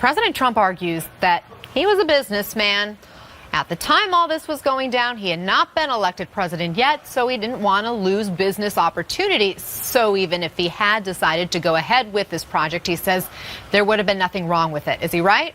President Trump argues that he was a businessman. At the time all this was going down, he had not been elected president yet, so he didn't want to lose business opportunities. So even if he had decided to go ahead with this project, he says there would have been nothing wrong with it. Is he right?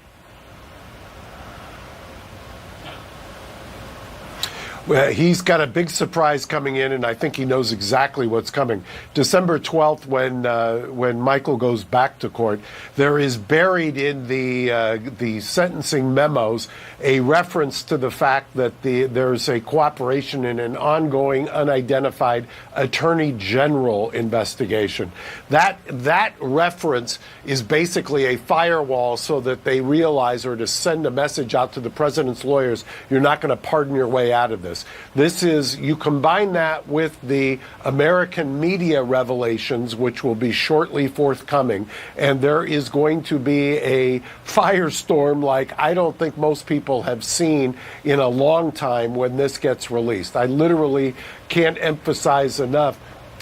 Well, he's got a big surprise coming in, and I think he knows exactly what's coming. December 12th, when Michael goes back to court, there is buried in the sentencing memos a reference to the fact that there's a cooperation in an ongoing unidentified attorney general investigation. That reference is basically a firewall so that they realize, or to send a message out to the president's lawyers, you're not going to pardon your way out of this. This is, you combine that with the American media revelations, which will be shortly forthcoming, and there is going to be a firestorm like I don't think most people have seen in a long time when this gets released. I literally can't emphasize enough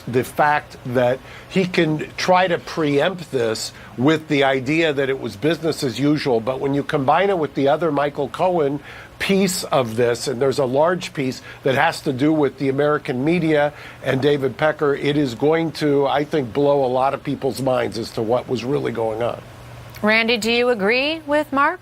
the fact that he can try to preempt this with the idea that it was business as usual, but when you combine it with the other Michael Cohen piece of this, and there's a large piece that has to do with the American media and David Pecker, it is going to, I think, blow a lot of people's minds as to what was really going on. Randy, do you agree with Mark?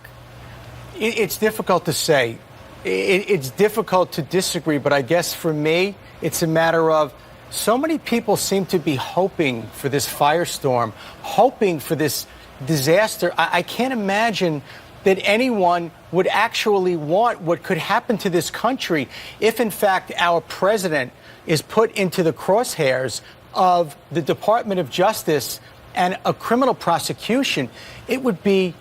It's difficult to say. It's difficult to disagree, but I guess for me, it's a matter of so many people seem to be hoping for this firestorm, hoping for this disaster. I can't imagine that anyone would actually want what could happen to this country if, in fact, our president is put into the crosshairs of the Department of Justice and a criminal prosecution. It would be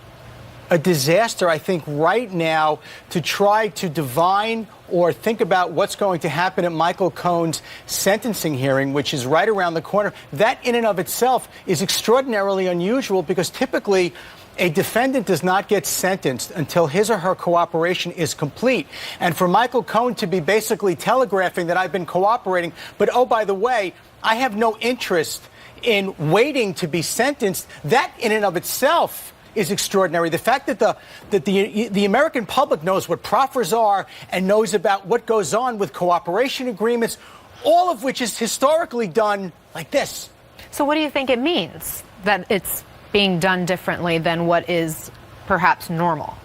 a disaster, I think, right now to try to divine or think about what's going to happen at Michael Cohen's sentencing hearing, which is right around the corner. That in and of itself is extraordinarily unusual because typically a defendant does not get sentenced until his or her cooperation is complete. And for Michael Cohen to be basically telegraphing that I've been cooperating, but oh, by the way, I have no interest in waiting to be sentenced, that in and of itself is extraordinary. The fact that the American public knows what proffers are and knows about what goes on with cooperation agreements, all of which is historically done like this. So what do you think it means that it's being done differently than what is perhaps normal?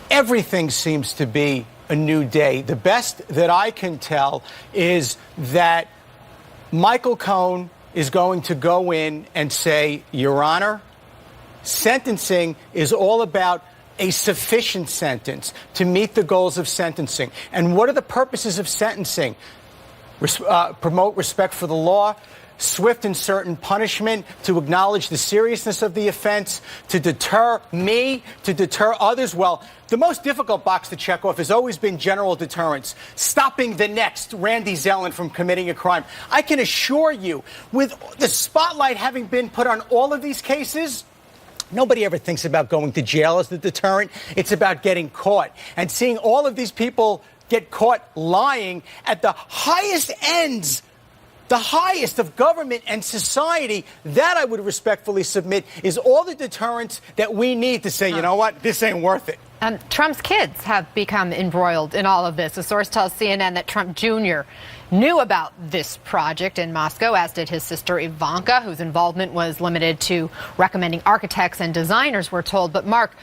Everything seems to be a new day. The best that I can tell is that Michael Cohen is going to go in and say, Your Honor, sentencing is all about a sufficient sentence to meet the goals of sentencing. And what are the purposes of sentencing? Promote respect for the law, swift and certain punishment, to acknowledge the seriousness of the offense, to deter me, to deter others. Well, the most difficult box to check off has always been general deterrence, stopping the next Randy Zellin from committing a crime. I can assure you, with the spotlight having been put on all of these cases, nobody ever thinks about going to jail as the deterrent. It's about getting caught. And seeing all of these people get caught lying at the highest ends, the highest of government and society, that I would respectfully submit is all the deterrence that we need to say, you know what, this ain't worth it. Trump's kids have become embroiled in all of this. A source tells CNN that Trump Jr. knew about this project in Moscow, as did his sister Ivanka, whose involvement was limited to recommending architects and designers, we're told. But Mark,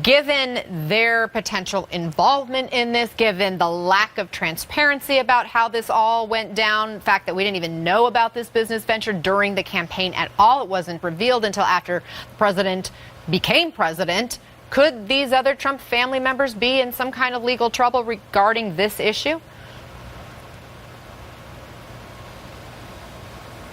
given their potential involvement in this, given the lack of transparency about how this all went down, the fact that we didn't even know about this business venture during the campaign at all, it wasn't revealed until after the president became president, could these other Trump family members be in some kind of legal trouble regarding this issue?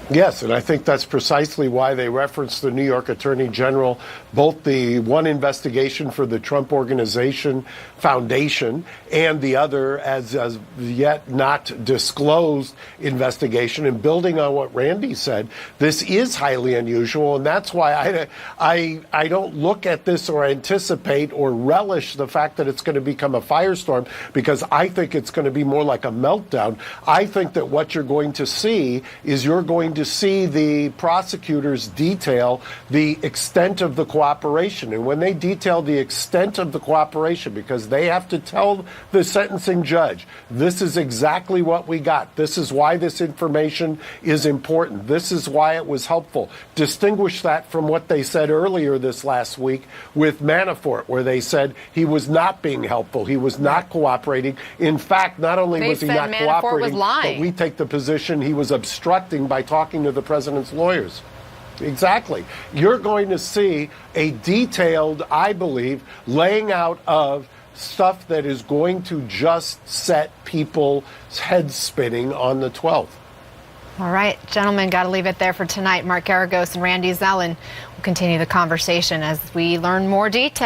Yes, and I think that's precisely why they referenced the New York Attorney General, both the one investigation for the Trump Organization Foundation and the other as yet not disclosed investigation. And building on what Randy said, this is highly unusual, and that's why I don't look at this or anticipate or relish the fact that it's going to become a firestorm, because I think it's going to be more like a meltdown. I think that what you're going to see is you're going to see the prosecutors detail the extent of the cooperation. And when they detail the extent of the cooperation, because they have to tell the sentencing judge, this is exactly what we got. This is why this information is important. This is why it was helpful. Distinguish that from what they said earlier this last week with Manafort, where they said he was not being helpful. He was not cooperating. In fact, not only was he not cooperating, but we take the position he was obstructing by talking to the president's lawyers. Exactly. You're going to see a detailed, I believe, laying out of stuff that is going to just set people's heads spinning on the 12th. All right, gentlemen, got to leave it there for tonight. Mark Geragos and Randy Zellin will continue the conversation as we learn more details.